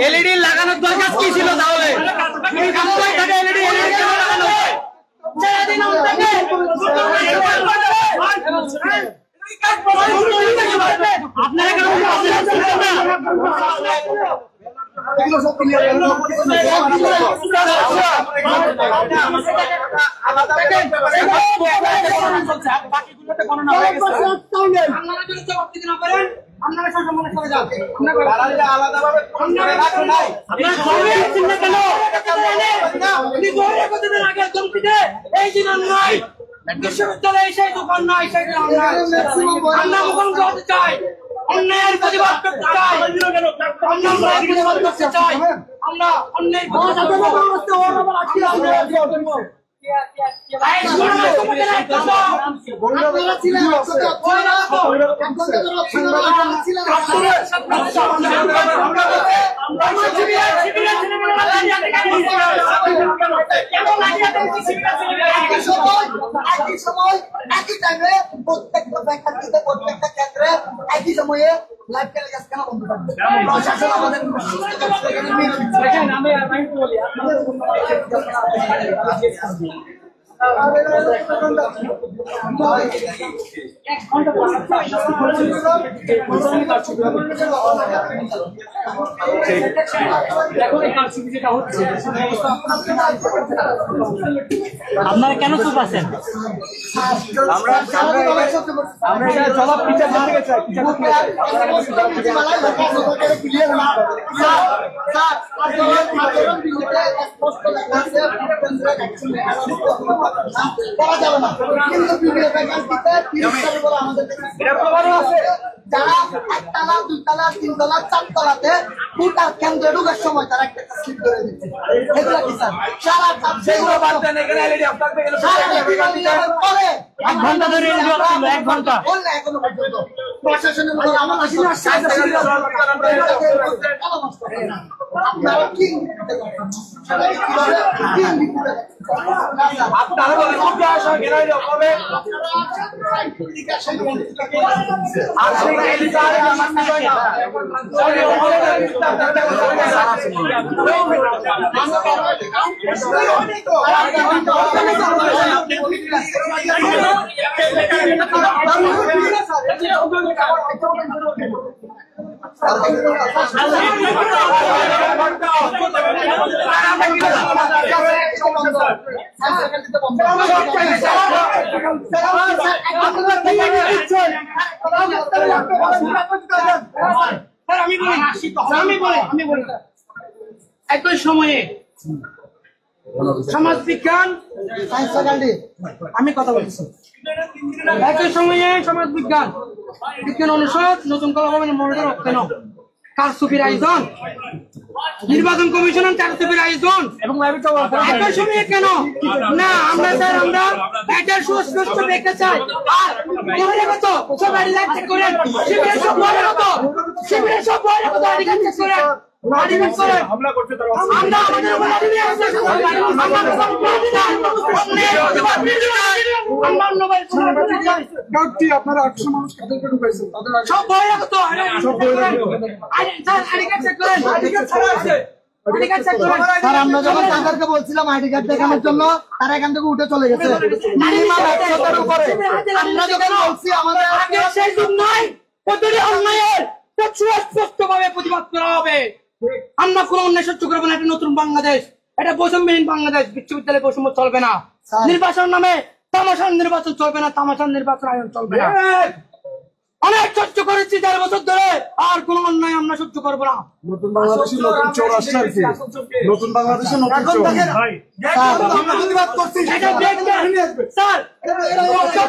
LED লাগানোর দরকার কি ছিল তাহলে? বিশ্ববিদ্যালয়ে সেই দোকান নাই, আমরা মুখোমুখি হতে চাই, অন্যায়ের প্রতিবাদ করতে চাই, প্রতিবাদ করতে চাই, আমরা অন্যায়ের একই টাইমে প্রত্যেকটা ফ্যাকাল্টিতে প্রত্যেকটা কেন্দ্রে একই সময়ে লাইভ টেলিকাস্ট কেন বন্ধ থাকবে? প্রশাসন আমাদের আপনারা কেন চুপ আছেন? জবাব টিচার থেকে চাই। যারা একতলা, দুইতলা, তিনতলা, চারতলাতে পুরো কেন্দ্রে ঢুকার সময় তারা একটা স্লিপ ধরে দিচ্ছে। এগুলো কি স্যার? সারা পরে 1 ঘন্টা ধরে ছিল, 1 ঘন্টা বললে এখনো পর্যন্ত প্রশাসনের মধ্যে আমাদের আপনারা কি আপনারা বলেন হবে একই সময়ে সমাজ বিজ্ঞান, আমি কথা বলছি, একই সময়ে সমাজ বিজ্ঞান বিজ্ঞান অনুষদ নতুন কলা ভবনের মনিটর কেন কারচুপির আয়োজন, নির্বাচন কমিশনের কারচুপির আয়োজন এবং একই সময়ে কেন না? আমরা স্যার আমরা এটার সুস্পষ্ট দেখতে চাই। আর বহিরাগত সব আইডি চেক করেন, শিবিরের সব বহিরাগত, শিবিরের সব বহিরাগত আইডি চেক করেন। হামলা করছে তারা আপনারা 800 মানুষ কাদেরকে ঢুকাইছেন সব বই রাখতো স্যার আমরা যখন তাদেরকে বলছিলাম আইডি কার্ড দেখানোর জন্য তারা এখান থেকে উঠে চলে গেছে মিনিমাম 100টার উপরে আমরা যখন বলছি আমাদের সেই যুগ নয় প্রতিটি অন্যায়ের সুস্পষ্টভাবে প্রতিবাদ করা হবে। আমরা কোন অন্যায় সহ্য করবো না। এটা নতুন বাংলাদেশ, এটা বৈষম্যহীন বাংলাদেশ। বিশ্ববিদ্যালয়ে বৈষম্য চলবে না। নির্বাচন নামে তামাশার নির্বাচন চলবে না, তামাশার নির্বাচন আয়োজন চলবে না। অনেক সহ্য করেছি 4 বছর ধরে, আর কোন অন্যায় আমরা সহ্য করবো না। নতুন বাংলাদেশে নতুন চোর আসছে আর কি নতুন বাংলাদেশে নতুন চোর আমরা প্রতিবাদ করছি স্যার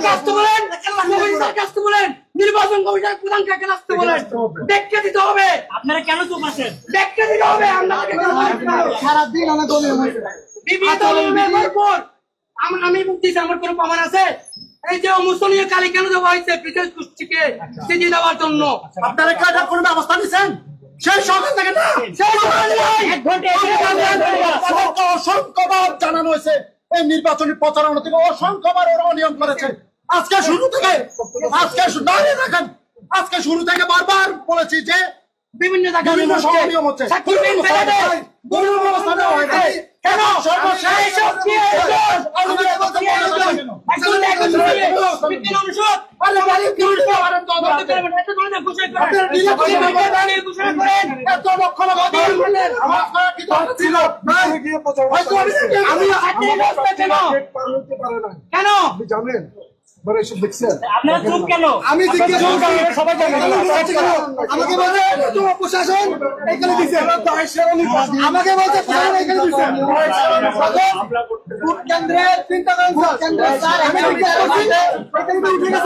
কাজতে বলেন, কাজতে বলেন, নির্বাচন কমিশনের প্রধান কাকে আসতে বলেন, ব্যাখ্যা দিতে হবে। আপনারা কেন চুপ আছেন? ব্যাখ্যা দিতে হবে। আমরা সারাদিন অনেক আমি বলতেছি আমার কোনো প্রমাণ আছে? এই যে মুসলিম কালী কেন দেওয়া হয়েছে বিদেশ গোষ্ঠীকে চিনিয়ে দেওয়ার জন্য? আপনারা কাটার কোনো ব্যবস্থা নিচ্ছেন? সেই সকাল থেকে না অসংখ্যবার জানানো হয়েছে এই নির্বাচনী প্রচারণা থেকে অসংখ্যবার ওরা অনিয়ম করেছে। আজকে শুরু থেকে আজকে শুরু থেকে বারবার বলেছি যে বিভিন্ন অনিয়ম হচ্ছে কেন জানেন আমি আমাকে বলছে প্রশাসন এখানে দিচ্ছে আমাকে বলছে ভোট কেন্দ্রের চিন্তা করেন স্যার আমি জিজ্ঞেস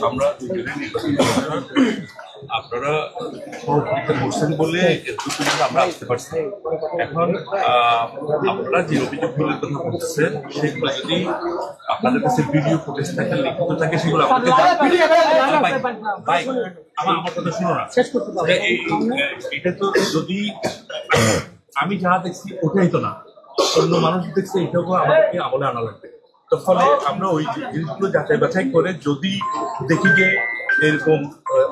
আমরা আপনারা সহযোগিতা করছেন বলে আমরা আসতে পারছি। এখন আপনারা যে অভিযোগগুলোর কথা বলছেন সেগুলো যদি আপনাদের কাছে ভিডিও ফুটেজ থাকে, লিখিত থাকে, সেগুলো আমাদের আমার কথা শুনো না। এটা তো যদি আমি যা দেখছি ওটাই তো না, অন্য মানুষ দেখছে, এটাও আমাদেরকে আমলে আনা লাগবে। তো ফলে আমরা ওই জিনিসগুলো যাচাই বাছাই করে যদি দেখি যে এরকম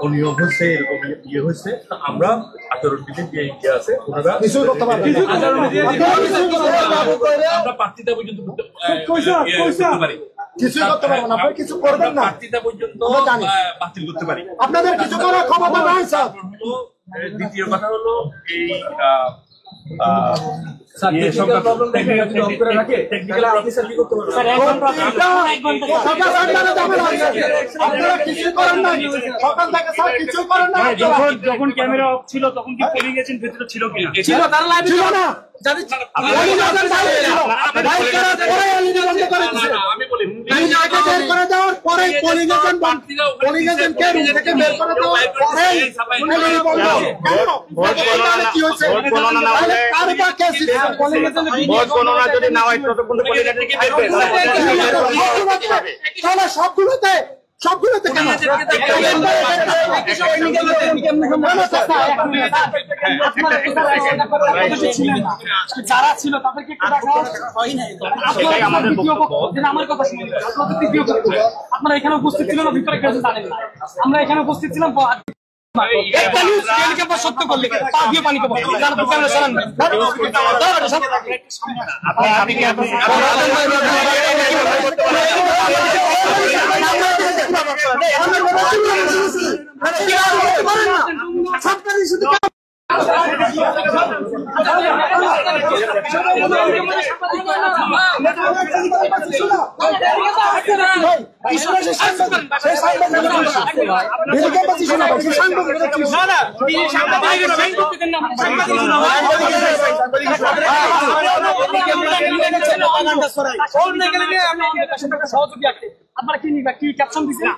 অনিয়ম হয়েছে, এরকম ইয়ে হয়েছে, আমরা 18 দিনের যে ইয়ে আছে ওনারা আমরা প্রার্থিতা পর্যন্ত করতে পারি, কিছু করবেন না, প্রার্থিতা পর্যন্ত বাতিল করতে পারি। আপনাদের কিছু করার ক্ষমতা নাই স্যার। দ্বিতীয় কথা হলো এই যখন ক্যামেরা অফ ছিল তখন কি পড়ে গেছেন ভেতরে ছিল কিনা? ছিল, তার লাইভ ছিল না। আমি বলি যদি না হয় সবগুলোতে কেন যারা ছিল তাদেরকে একটু দেখা হয় নাই। আমার কথা শুনুন, আপনারা এখানে উপস্থিত ছিলেন, ভিতরে কেউ জানেন না। আমরা এখানে উপস্থিত ছিলাম সত্য করলে পানি পাবো সহযোগী আছে। আপনারা কি নিবা, কি ক্যাপশন দিচ্ছেন?